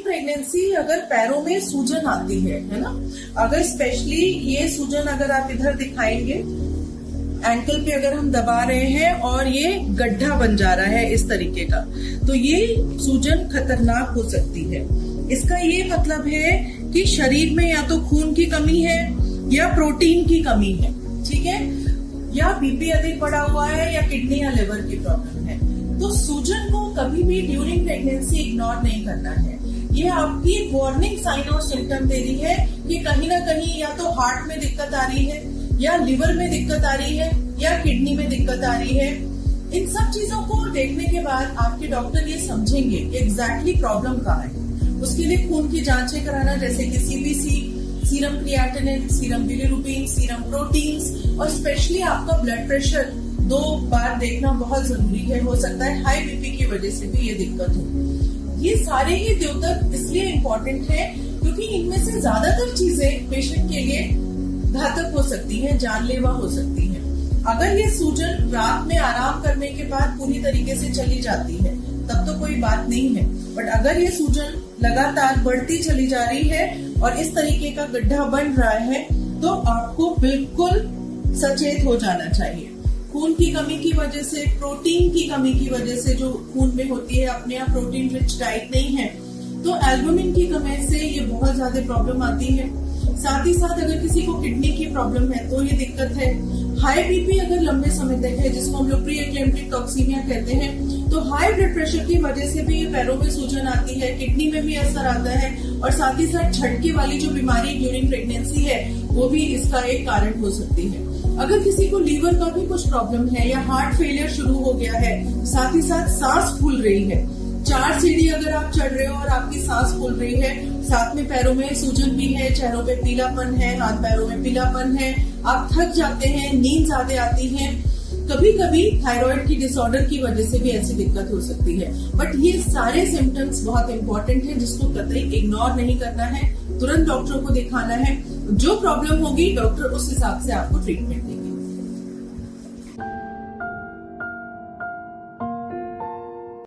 Pregnancy अगर पैरों में सूजन आती है ना, अगर स्पेशली ये सूजन अगर आप इधर दिखाएंगे, एंकल पे अगर हम दबा रहे हैं और ये गड्ढा बन जा रहा है इस तरीके का, तो ये सूजन खतरनाक हो सकती है। इसका ये मतलब है कि शरीर में या तो खून की कमी है या प्रोटीन की कमी है, ठीक है, या बीपी अधिक बढ़ा हुआ है या किडनी या लिवर की प्रॉब्लम है। तो सूजन को कभी भी ड्यूरिंग प्रेगनेंसी इग्नोर नहीं करना है। ये आपकी वार्निंग साइन और सिम्टम दे रही है कि कहीं ना कहीं या तो हार्ट में दिक्कत आ रही है, या लिवर में दिक्कत आ रही है, या किडनी में दिक्कत आ रही है। इन सब चीजों को देखने के बाद आपके डॉक्टर ये समझेंगे कि एग्जैक्टली प्रॉब्लम कहाँ है। उसके लिए खून की जांचें कराना, जैसे कि CBC, serum creatinine, serum bilirubin, serum proteins, और स्पेशली आपका ब्लड प्रेशर 2 बार देखना बहुत जरूरी है। हो सकता है हाई बीपी की वजह से भी ये दिक्कत हो। ये सारे ही द्योतक इसलिए इम्पोर्टेंट है क्योंकि इनमें से ज्यादातर चीजें पेशेंट के लिए घातक हो सकती है, जानलेवा हो सकती है। अगर ये सूजन रात में आराम करने के बाद पूरी तरीके से चली जाती है तब तो कोई बात नहीं है, बट अगर ये सूजन लगातार बढ़ती चली जा रही है और इस तरीके का गड्ढा बन रहा है तो आपको बिल्कुल सचेत हो जाना चाहिए। खून की कमी की वजह से, प्रोटीन की कमी की वजह से जो खून में होती है, अपने आप प्रोटीन रिच डाइट नहीं है, तो एल्बुमिन की कमी से ये बहुत ज्यादा प्रॉब्लम आती है। साथ ही साथ अगर किसी को किडनी की प्रॉब्लम है तो ये दिक्कत है। हाई बीपी अगर लंबे समय तक है, जिसको हम लोग प्री एक्लेम्प्टिक टॉक्सीमिया कहते हैं, तो हाई ब्लड प्रेशर की वजह से भी ये पैरों में सूजन आती है, किडनी में भी असर आता है, और साथ ही साथ झटके वाली जो बीमारी ड्यूरिंग प्रेगनेंसी है वो भी इसका एक कारण हो सकती है। अगर किसी को लीवर का भी कुछ प्रॉब्लम है या हार्ट फेलियर शुरू हो गया है, साथ ही साथ सांस फूल रही है, 4 सीढ़ी अगर आप चढ़ रहे हो और आपकी सांस फूल रही है, साथ में पैरों में सूजन भी है, चेहरों पे पीलापन है, हाथ पैरों में पीलापन है, आप थक जाते हैं, नींद ज्यादा आती है, कभी कभी थायराइड की डिसऑर्डर की वजह से भी ऐसी दिक्कत हो सकती है। बट ये सारे सिम्टम्स बहुत इंपॉर्टेंट है जिसको कतई इग्नोर नहीं करना है, तुरंत डॉक्टर को दिखाना है। जो प्रॉब्लम होगी डॉक्टर उस हिसाब से आपको ट्रीटमेंट देंगे।